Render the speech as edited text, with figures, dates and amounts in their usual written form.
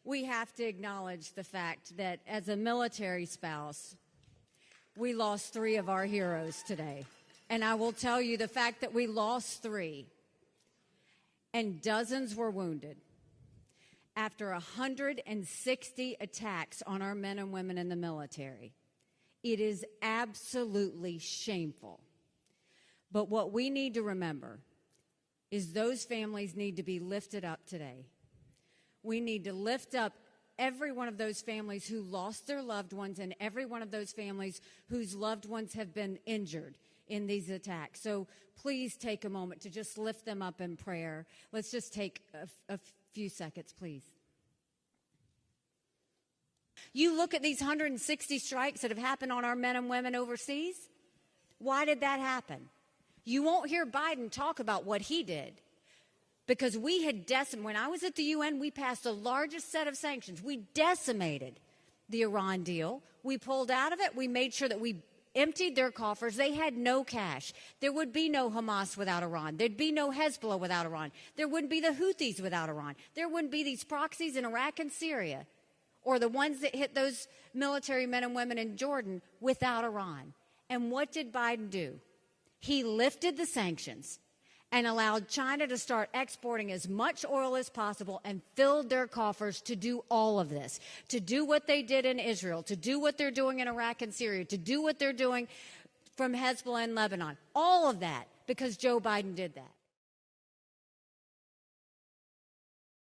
we have to acknowledge the fact that as a military spouse, we lost 3 of our heroes today. And I will tell you, the fact that we lost 3 and dozens were wounded after 160 attacks on our men and women in the military, it is absolutely shameful. But what we need to remember is those families need to be lifted up today. We need to lift up every one of those families who lost their loved ones and every one of those families whose loved ones have been injured in these attacks. So please take a moment to just lift them up in prayer. Let's just take a few seconds, please. You look at these 160 strikes that have happened on our men and women overseas. Why did that happen? You won't hear Biden talk about what he did, because we had decimated. When I was at the UN, we passed the largest set of sanctions. We decimated the Iran deal. We pulled out of it. We made sure that we emptied their coffers. They had no cash. There would be no Hamas without Iran. There'd be no Hezbollah without Iran. There wouldn't be the Houthis without Iran. There wouldn't be these proxies in Iraq and Syria, or the ones that hit those military men and women in Jordan without Iran. And what did Biden do? He lifted the sanctions and allowed China to start exporting as much oil as possible and filled their coffers to do all of this, to do what they did in Israel, to do what they're doing in Iraq and Syria, to do what they're doing from Hezbollah in Lebanon. All of that because Joe Biden did that.